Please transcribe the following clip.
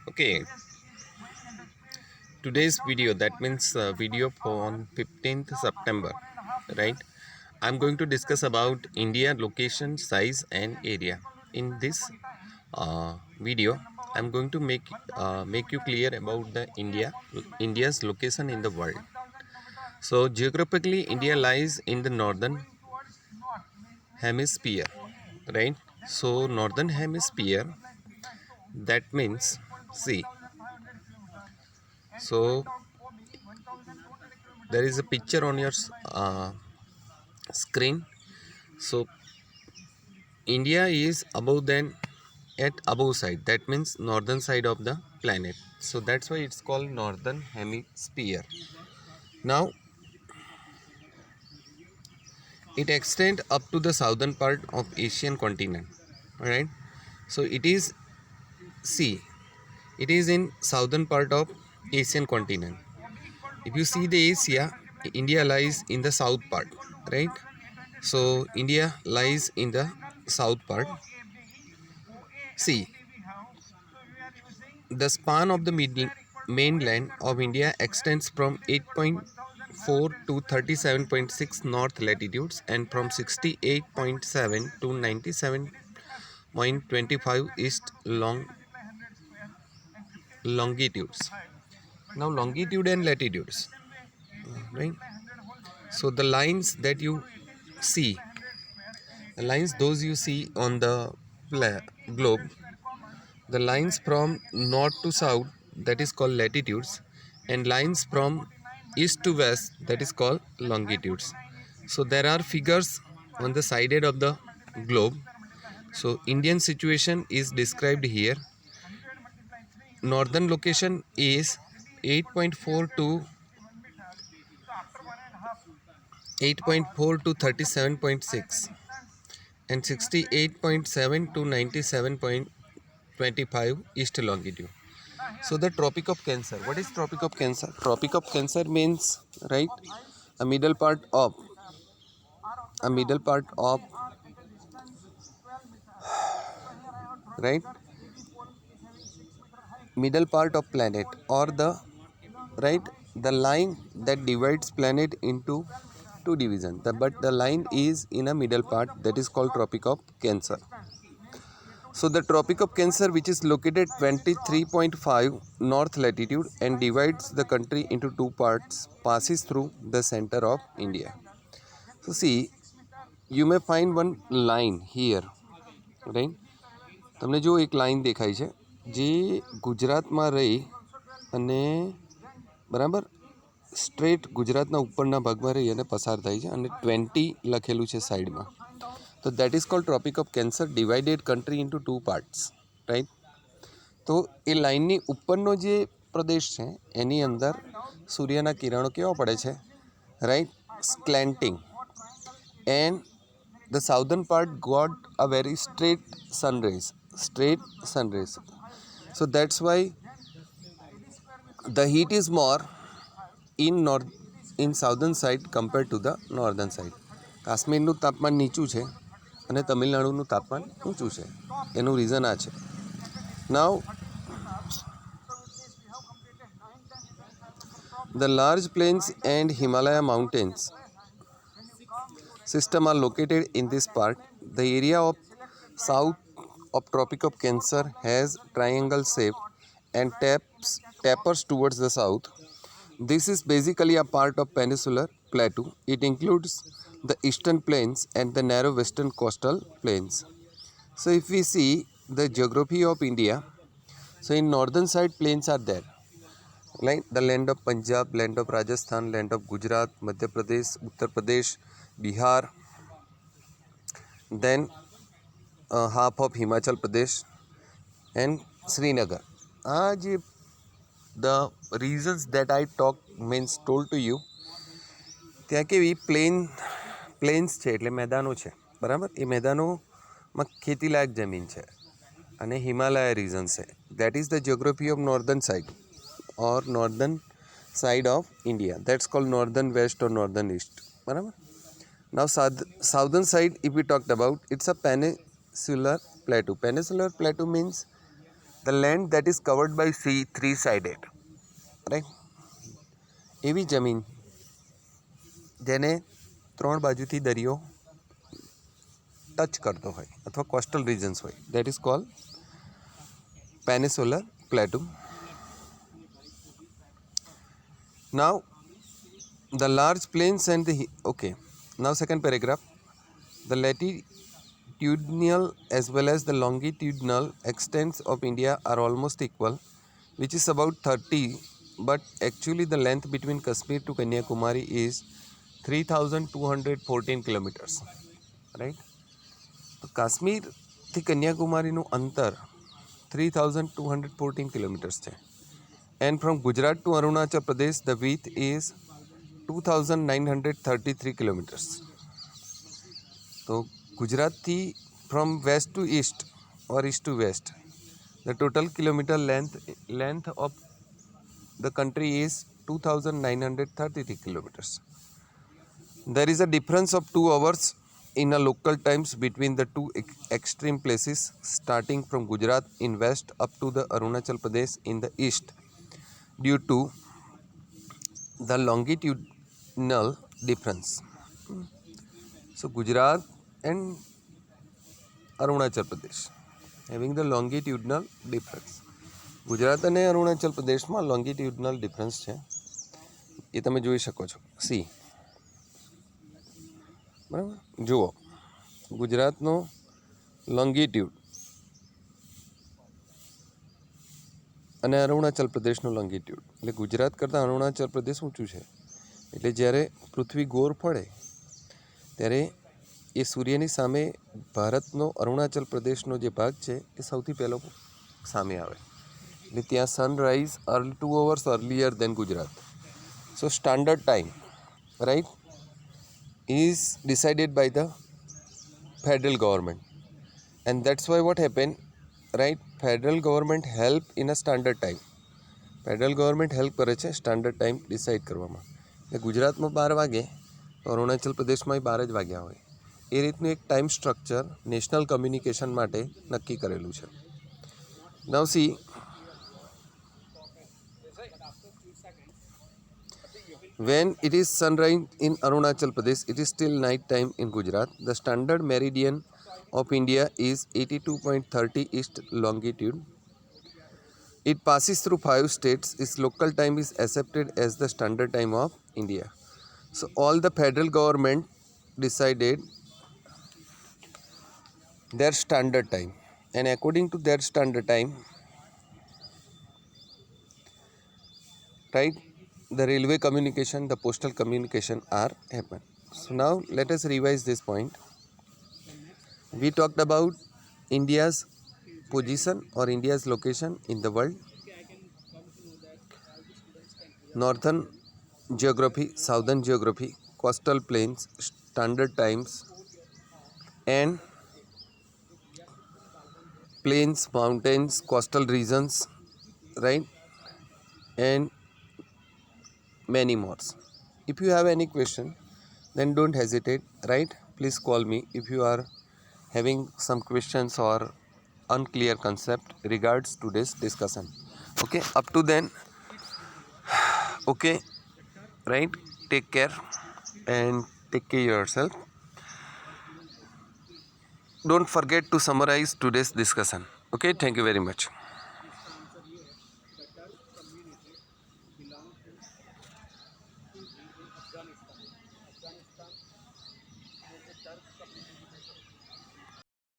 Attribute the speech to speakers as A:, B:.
A: Okay, today's video, that means video for on 15th September, right? I'm going to discuss about India location, size and area. In this video, I'm going to make you clear about the India's location in the world. So geographically, India lies in the northern hemisphere, right? So northern hemisphere, that means, see, so there is a picture on your screen. So India is above than at above side, that means northern side of the planet, so that's why it's called northern hemisphere. Now it extends up to the southern part of Asian continent, right? So it is, see, it is in southern part of Asian continent. If you see the Asia, India lies in the south part, right? So India lies in the south part. See, the span of the mainland of India extends from 8.4 to 37.6 north latitudes and from 68.7 to 97.25 east longitudes. Now longitude and latitudes, right? So the lines that you see, the lines those you see on the globe, the lines from north to south, that is called latitudes, and lines from east to west, that is called longitudes. So there are figures on the sided of the globe. So Indian situation is described here. Northern location is 8.4 to 37.6 and 68.7 to 97.25 east longitude. So the Tropic of Cancer. What is Tropic of Cancer? Tropic of Cancer means, right, a middle part of a middle part of right middle part of planet, or the right, the line that divides planet into two divisions. But the line is in a middle part, that is called Tropic of Cancer. So the Tropic of Cancer, which is located 23.5 north latitude and divides the country into two parts, passes through the center of India. So see, you may find one line here, right? તમને જો એક line દેખાય છે જે ગુજરાતમાં રહી અને બરાબર સ્ટ્રેટ ગુજરાતના ઉપરના ભાગમાં રહી અને પસાર થાય છે અને 20 લખેલું છે સાઈડમાં. તો that is called tropic of cancer, divided country into two parts, right? તો એ લાઇનની ઉપરનો જે પ્રદેશ છે એની અંદર સૂર્યના કિરણો કેવા પડે છે, right, slanting, and the southern part got a very straight sun rays. So that's why the heat is more in southern side compared to the northern side. કાશ્મીરનું તાપમાન નીચું છે અને તમિલનાડુનું તાપમાન ઊંચું છે. એનું રીઝન આ છે. Now the large plains and Himalaya mountains system are located in this part. The area of south of Tropic of Cancer has triangle shape and tapers towards the south. This is basically a part of peninsular plateau. It includes the eastern plains and the narrow western coastal plains. So if we see the geography of India, so in northern side plains are there, like the land of Punjab, land of Rajasthan, land of Gujarat, Madhya Pradesh, Uttar Pradesh, Bihar, then half of Himachal Pradesh and Srinagar. The reasons that I told to you, ત્યાં કેવી planes છે એટલે મેદાનો છે, બરાબર? એ મેદાનોમાં ખેતીલાયક જમીન છે અને હિમાલય રીઝન છે. That is the geography of northern side or northern side of India. That's called northern west or northern east, બરાબર? Now southern side, if we talked about, it's a peninsular plateau. Peninsular plateau means the land that is covered by sea three sided, right? એવી જમીન જેને ત્રણ બાજુથી દરિયો touch કરતો હોય અથવા કોસ્ટલ રિજન્સ હોય, that is called peninsular plateau. Now the large plains and the okay, now second paragraph, the latitudinal as well as the longitudinal extents of India are almost equal, which is about 30, but actually the length between Kashmir to Kanyakumari is 3214 kilometers, right? તો કાશ્મીરથી કન્યાકુમારીનું અંતર 3214 kilometres છે. And from Gujarat to Arunachal Pradesh, the width is 2933 kilometers. So, Gujarat from west to east or east to west, the total kilometer length of the country is 2933 kilometers. There is a difference of 2 hours in a local times between the two extreme places, starting from Gujarat in west up to the Arunachal Pradesh in the east, due to the longitudinal difference. So Gujarat and Arunachal Pradesh having the longitudinal difference. Gujarat અને અરુણાચલ પ્રદેશમાં લોંગિટ્યુડનલ difference છે, એ તમે જોઈ શકો છો. C બરાબર, જુઓ ગુજરાતનો લોંગિટ્યુડ અને અરુણાચલ પ્રદેશનું લોંગિટ્યુડ, એટલે ગુજરાત કરતાં અરુણાચલ પ્રદેશ ઊંચું છે. એટલે જ્યારે પૃથ્વી ગોળ ફળે ત્યારે એ સૂર્યની સામે ભારતનો અરુણાચલ પ્રદેશનો જે ભાગ છે એ સૌથી પહેલો સામે આવે. એટલે ત્યાં sunrise 2 hours earlier than Gujarat. So standard time, right, is decided by the federal government, and that's why what happened, right, federal government help in a standard time. Federal government help કરે છે સ્ટાન્ડર્ડ ટાઈમ ડિસાઇડ કરવામાં. એટલે ગુજરાતમાં 12 વાગે તો અરુણાચલ પ્રદેશમાં 12 જ વાગ્યા હોય. એ રીતનું એક ટાઈમ સ્ટ્રક્ચર નેશનલ કમ્યુનિકેશન માટે નક્કી કરેલું છે. નાઉ C, when it is sunrise in Arunachal Pradesh, it is still night time in Gujarat. The standard meridian of India is 82.30 east longitude. It passes through 5 states. Its local time is accepted as the standard time of India. So all the federal government decided their standard time, and according to their standard time, right, the railway communication, the postal communication are happen. So now let us revise this point. We talked about India's position or India's location in the world, northern geography, southern geography, coastal plains, standard times, and plains, mountains, coastal regions, right, and many more. If you have any question, then don't hesitate, right? Please call me if you are having some questions or unclear concept regards to this discussion. Okay, up to then, okay, right, take care and take care yourself. Don't forget to summarize today's discussion. Okay, thank you very much.